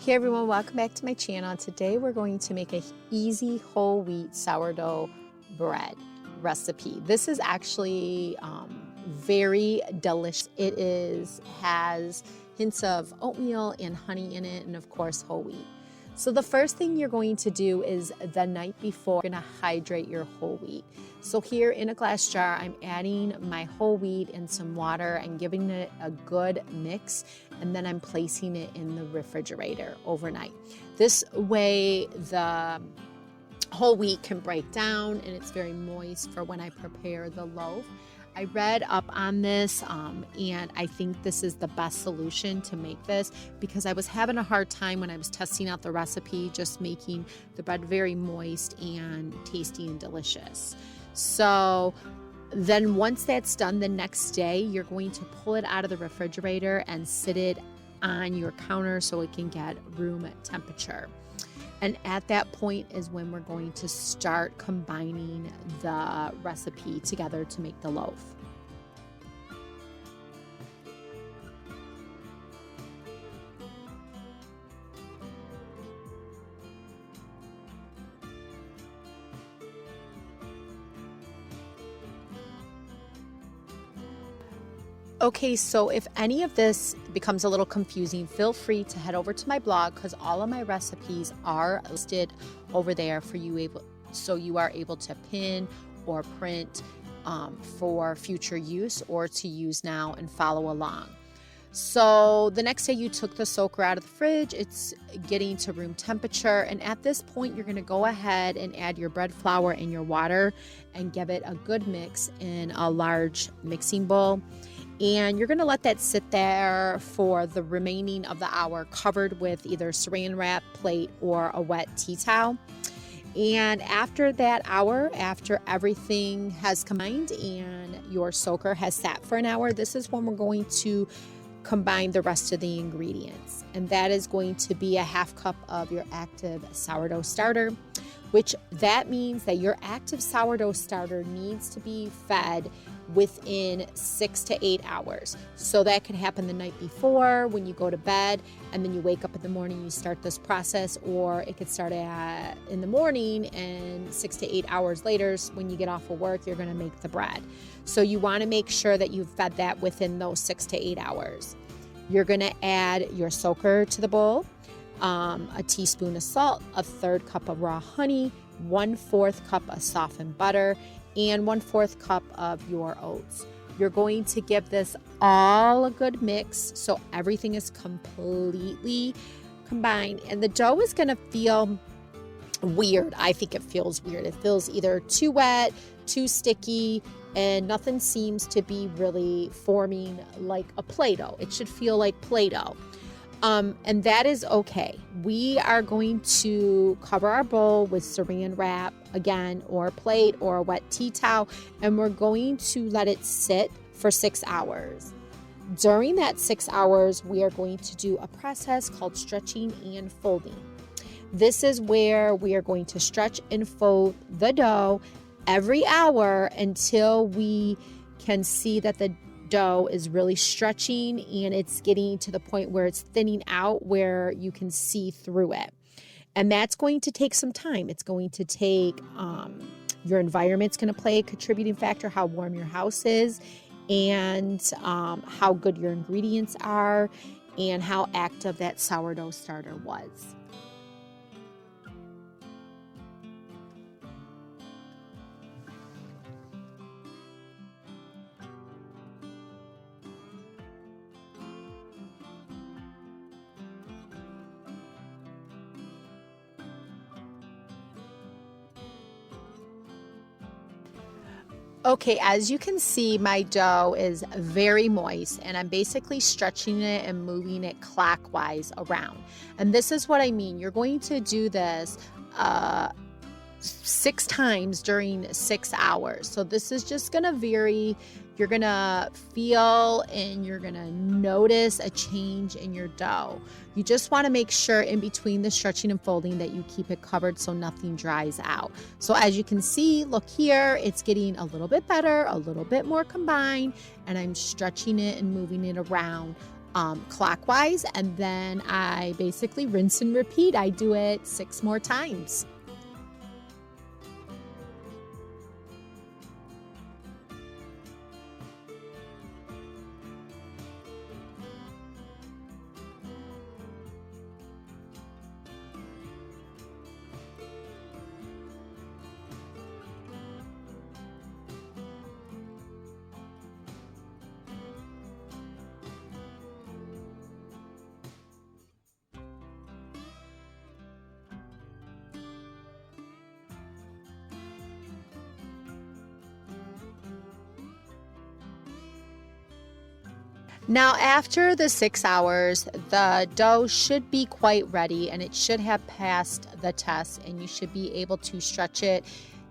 Hey everyone, welcome back to my channel. Today we're going to make an easy whole wheat sourdough bread recipe. This is actually very delicious. It has hints of oatmeal and honey in it, and of course whole wheat. So the first thing you're going to do is the night before, you're going to hydrate your whole wheat. So here in a glass jar, I'm adding my whole wheat and some water and giving it a good mix, and then I'm placing it in the refrigerator overnight. This way the whole wheat can break down and it's very moist for when I prepare the loaf. I read up on this and I think this is the best solution to make this, because I was having a hard time when I was testing out the recipe, just making the bread very moist and tasty and delicious. So then once that's done, the next day you're going to pull it out of the refrigerator and sit it on your counter so it can get room temperature. And at that point is when we're going to start combining the recipe together to make the loaf. Okay, so if any of this becomes a little confusing, feel free to head over to my blog, because all of my recipes are listed over there for you, so you are able to pin or print for future use or to use now and follow along. So the next day you took the soaker out of the fridge, it's getting to room temperature, and at this point you're going to go ahead and add your bread flour and your water and give it a good mix in a large mixing bowl. And you're going to let that sit there for the remaining of the hour, covered with either saran wrap, plate, or a wet tea towel. And after that hour, after everything has combined and your soaker has sat for an hour, this is when we're going to combine the rest of the ingredients. And that is going to be a half cup of your active sourdough starter, which that means that your active sourdough starter needs to be fed within 6 to 8 hours. So that can happen the night before when you go to bed, and then you wake up in the morning, you start this process, or it could start in the morning, and 6 to 8 hours later when you get off of work, you're going to make the bread. So you want to make sure that you've fed that within those 6 to 8 hours. You're going to add your soaker to the bowl, a teaspoon of salt, a third cup of raw honey, 1/4 cup of softened butter, and 1/4 cup of your oats. You're going to give this all a good mix so everything is completely combined, and the dough is going to feel weird. I think it feels weird. It feels either too wet, too sticky, and nothing seems to be really forming like a Play-Doh. It should feel like Play-Doh. And that is okay. We are going to cover our bowl with saran wrap again, or a plate, or a wet tea towel, and we're going to let it sit for 6 hours. During that 6 hours, we are going to do a process called stretching and folding. This is where we are going to stretch and fold the dough every hour until we can see that the dough is really stretching and it's getting to the point where it's thinning out, where you can see through it. And that's going to take some time. It's going to take your environment's going to play a contributing factor, how warm your house is, and how good your ingredients are, and how active that sourdough starter was. Okay, as you can see, my dough is very moist, and I'm basically stretching it and moving it clockwise around. And this is what I mean. You're going to do this 6 times during 6 hours. So this is just going to vary. You're going to feel and you're going to notice a change in your dough. You just want to make sure in between the stretching and folding that you keep it covered so nothing dries out. So as you can see, look here, it's getting a little bit better, a little bit more combined, and I'm stretching it and moving it around clockwise, and then I basically rinse and repeat. I do it 6 more times. Now, after the 6 hours, the dough should be quite ready and it should have passed the test, and you should be able to stretch it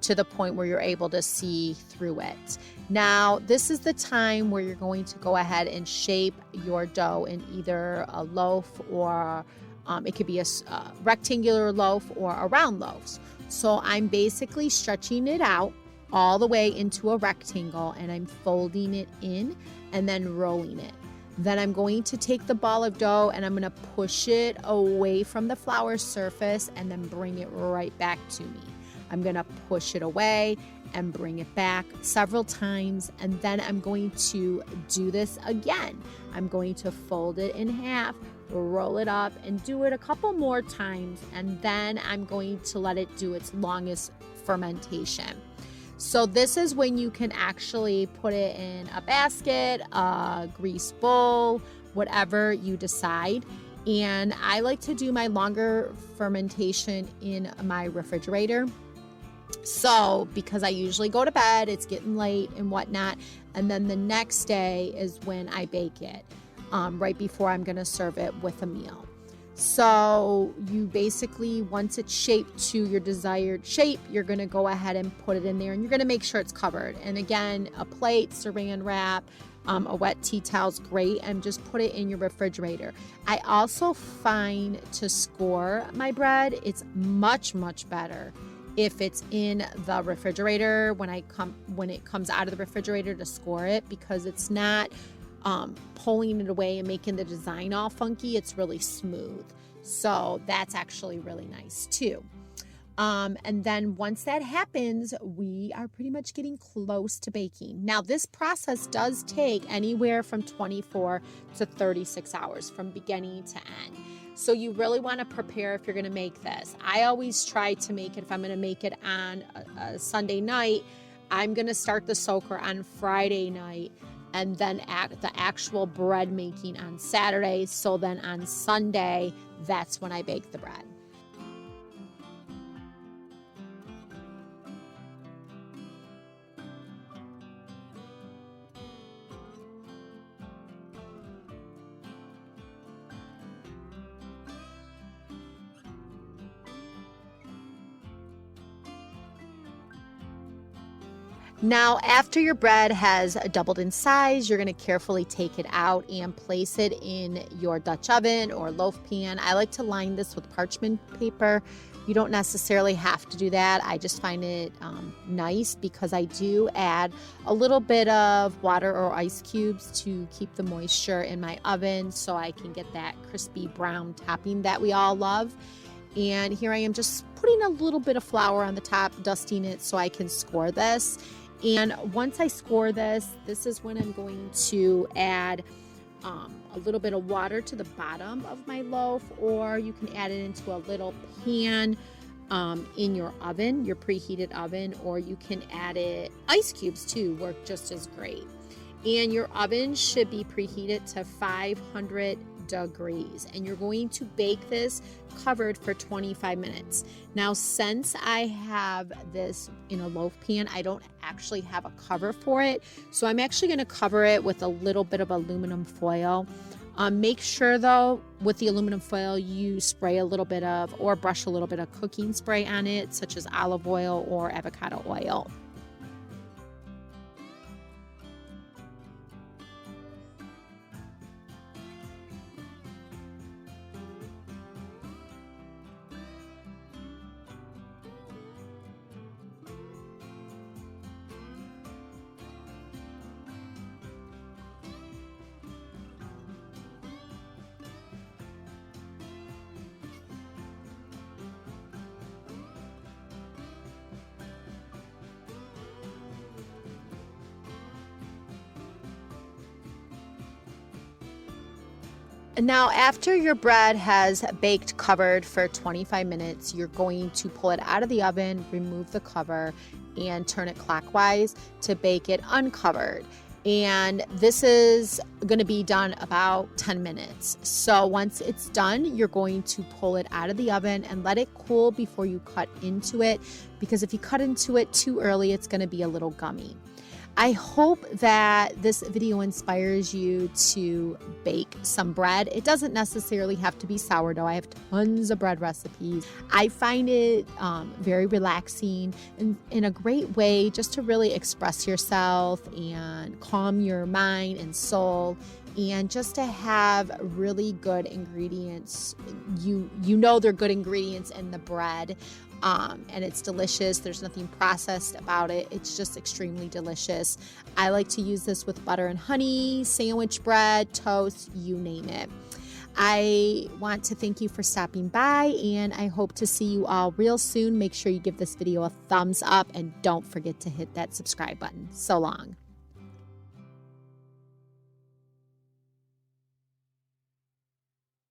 to the point where you're able to see through it. Now, this is the time where you're going to go ahead and shape your dough in either a loaf or it could be a rectangular loaf or a round loaf. So I'm basically stretching it out all the way into a rectangle, and I'm folding it in and then rolling it. Then I'm going to take the ball of dough and I'm going to push it away from the flour surface and then bring it right back to me. I'm going to push it away and bring it back several times, and then I'm going to do this again. I'm going to fold it in half, roll it up, and do it a couple more times, and then I'm going to let it do its longest fermentation. So this is when you can actually put it in a basket, a grease bowl, whatever you decide. And I like to do my longer fermentation in my refrigerator. So because I usually go to bed, it's getting late and whatnot. And then the next day is when I bake it, right before I'm going to serve it with a meal. So you basically, once it's shaped to your desired shape, you're going to go ahead and put it in there, and you're going to make sure it's covered. And again, a plate, saran wrap, a wet tea towel is great, and just put it in your refrigerator. I also find to score my bread, it's much, much better if it's in the refrigerator when it comes out of the refrigerator to score it, because it's not pulling it away and making the design all funky. It's really smooth. So that's actually really nice too. And then once that happens, we are pretty much getting close to baking. Now, this process does take anywhere from 24 to 36 hours from beginning to end. So you really want to prepare if you're going to make this. I always try to make it, if I'm going to make it on a Sunday night, I'm going to start the soaker on Friday night, and then the actual bread making on Saturday. So then on Sunday, that's when I bake the bread. Now, after your bread has doubled in size, you're going to carefully take it out and place it in your Dutch oven or loaf pan. I like to line this with parchment paper. You don't necessarily have to do that. I just find it nice because I do add a little bit of water or ice cubes to keep the moisture in my oven so I can get that crispy brown topping that we all love. And here I am just putting a little bit of flour on the top, dusting it so I can score this. And once I score this, this is when I'm going to add a little bit of water to the bottom of my loaf, or you can add it into a little pan in your oven, your preheated oven, or you can add it, ice cubes too work just as great. And your oven should be preheated to 500 degrees, and you're going to bake this covered for 25 minutes. Now, since I have this in a loaf pan, I don't actually have a cover for it, so I'm actually going to cover it with a little bit of aluminum foil. Make sure though, with the aluminum foil, you spray a little bit of, or brush a little bit of cooking spray on it, such as olive oil or avocado oil. Now, after your bread has baked covered for 25 minutes, you're going to pull it out of the oven, remove the cover, and turn it clockwise to bake it uncovered. And this is going to be done about 10 minutes. So once it's done, you're going to pull it out of the oven and let it cool before you cut into it, because if you cut into it too early, it's going to be a little gummy. I hope that this video inspires you to bake some bread. It doesn't necessarily have to be sourdough. I have tons of bread recipes. I find it very relaxing and in a great way just to really express yourself and calm your mind and soul, and just to have really good ingredients. You know they're good ingredients in the bread. And it's delicious. There's nothing processed about it. It's just extremely delicious. I like to use this with butter and honey, sandwich bread, toast, you name it. I want to thank you for stopping by, and I hope to see you all real soon. Make sure you give this video a thumbs up and don't forget to hit that subscribe button. So long.